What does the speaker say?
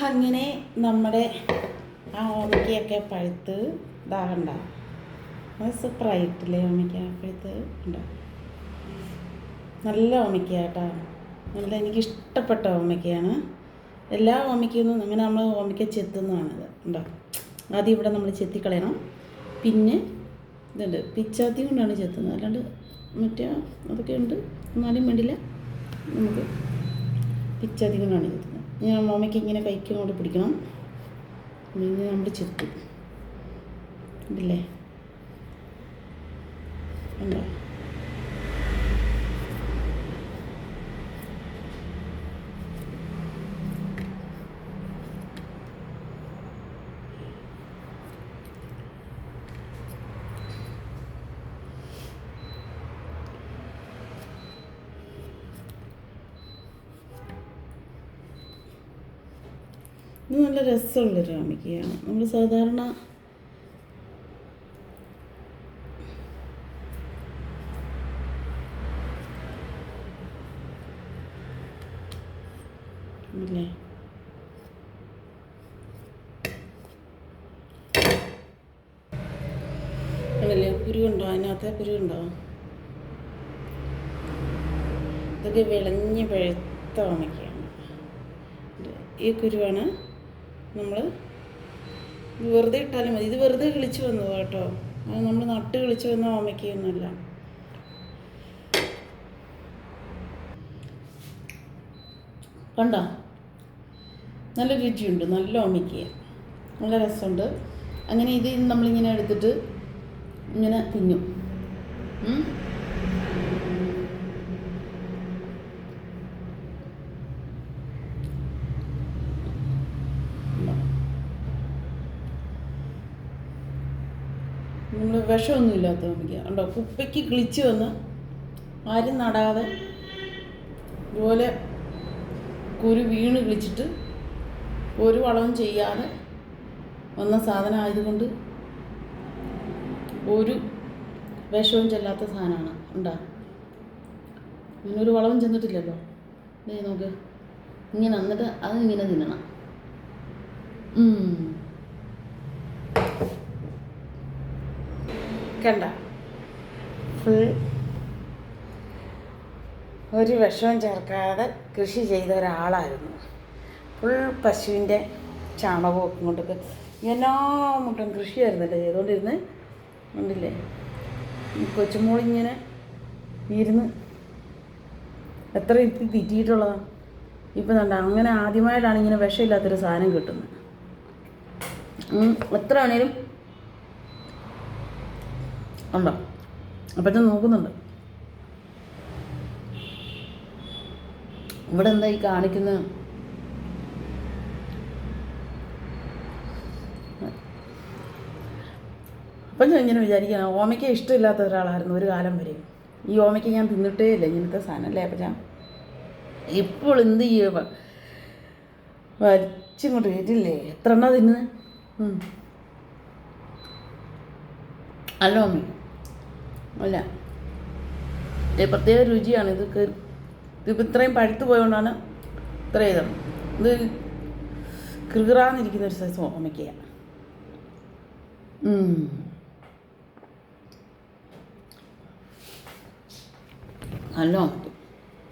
അങ്ങനെ നമ്മുടെ ആ ഓമയ്ക്കയൊക്കെ പഴുത്ത് ഇതാകണ്ട അത് സൂപ്പറായിട്ടില്ലേ ഓമയ്ക്ക പഴുത്ത് ഉണ്ടോ? നല്ല ഓമയ്ക്ക കേട്ടോ, നല്ല എനിക്കിഷ്ടപ്പെട്ട ഓമയ്ക്കയാണ്. എല്ലാ ഓമയ്ക്കൊന്നും അങ്ങനെ നമ്മൾ ഓമയ്ക്ക ചെത്തുന്നതാണിത് ഉണ്ടോ. ആദ്യം ഇവിടെ നമ്മൾ ചെത്തിക്കളയണം. പിന്നെ ഇതുണ്ട് പിച്ചാത്തി കൊണ്ടാണ് ചെത്തുന്നത്, അല്ലാണ്ട് മറ്റേ അതൊക്കെ ഉണ്ട്, എന്നാലും വേണ്ടില്ല, നമുക്ക് പിച്ചാത്തി കൊണ്ടാണ് ചെത്തുന്നത്. ഞാൻ ഓമയ്ക്ക് ഇങ്ങനെ കൈക്ക് കൊണ്ട് പിടിക്കണം, ഇങ്ങനെ നമ്മൾ ചെത്തും ഇല്ലേ ഉണ്ടോ. ഇത് നല്ല രസമുള്ളൊരു ഓമയ്ക്കയാണ്. നമ്മൾ സാധാരണ ഇല്ലേ അതല്ലേ കുരുണ്ടോ, അതിനകത്ത് കുരുണ്ടോ? ഇതൊക്കെ വിളഞ്ഞ് പഴുത്ത ഓമയ്ക്കയാണ്. ഈ കുരുവാണ് നമ്മൾ വെറുതെ ഇട്ടാലും മതി. ഇത് വെറുതെ കിളിച്ച് വന്നത് കേട്ടോ, അത് നമ്മൾ നട്ട് കിളിച്ച് വന്ന ഓമയ്ക്കൊന്നുമല്ല. കണ്ടോ, നല്ല രുചിയുണ്ട്, നല്ല ഓമയ്ക്ക, നല്ല രസമുണ്ട്. അങ്ങനെ ഇത് നമ്മളിങ്ങനെ എടുത്തിട്ട് ഇങ്ങനെ തിന്നും. നമ്മൾ വിഷമൊന്നുമില്ലാത്ത ഓമയ്ക്ക ഉണ്ടോ, കുപ്പയ്ക്ക് കിളിച്ച് വന്ന് ആരും നടാതെ ഇതുപോലെ കുരു വീണ് കിളിച്ചിട്ട് ഒരു വളവും ചെയ്യാതെ വന്ന സാധനം ആയതുകൊണ്ട് ഒരു വിഷവും ചെല്ലാത്ത സാധനമാണ് ഉണ്ടാ. ഇങ്ങനൊരു വളവും ചെന്നിട്ടില്ലല്ലോ. ഇതേ നോക്ക്, ഇങ്ങനെ എന്നിട്ട് അത് ഇങ്ങനെ തിന്നണം. കണ്ട, ഫുൾ ഒരു വിഷവും ചേർക്കാതെ കൃഷി ചെയ്ത ഒരാളായിരുന്നു. ഫുൾ പശുവിൻ്റെ ചാണകമൊക്കെ കൊണ്ടൊക്കെ എല്ലാ മുട്ടം കൃഷിയായിരുന്നല്ലേ ചെയ്തുകൊണ്ടിരുന്നത്. ഉണ്ടില്ലേ കൊച്ചുമോളിങ്ങനെ ഇരുന്ന് എത്ര ഇരുത്തി തീറ്റിയിട്ടുള്ളതാണ്. ഇപ്പം കണ്ട, അങ്ങനെ ആദ്യമായിട്ടാണ് ഇങ്ങനെ വിഷമില്ലാത്തൊരു സാധനം കിട്ടുന്നത്. എത്ര വേണേലും ഉണ്ടോ, അപ്പം നോക്കുന്നുണ്ട്. ഇവിടെ എന്താ ഈ കാണിക്കുന്നത്? അപ്പം ഞാൻ ഇങ്ങനെ വിചാരിക്കുകയാണ്, ഓമയ്ക്ക ഇഷ്ടമില്ലാത്ത ഒരാളായിരുന്നു ഒരു കാലം വരെ. ഈ ഓമയ്ക്ക ഞാൻ തിന്നിട്ടേ ഇല്ല, ഇങ്ങനത്തെ സാധനമല്ലേ. അപ്പം ഞാൻ ഇപ്പോൾ എന്ത് ചെയ്യുക, വലിച്ചിങ്ങോട്ട് കേട്ടില്ലേ, എത്ര എണ്ണ തിന്ന്. നല്ല ഓമ അല്ല, പ്രത്യേക രുചിയാണ്. ഇതിപ്പോൾ ഇത്രയും പഴുത്ത് പോയതുകൊണ്ടാണ് ഇത്ര ചെയ്തത്. ഇത് കൃകറാന്നിരിക്കുന്നൊരു സൈസ് ഓമയ്ക്കയാണ്. നല്ല ഓമയ്ക്ക.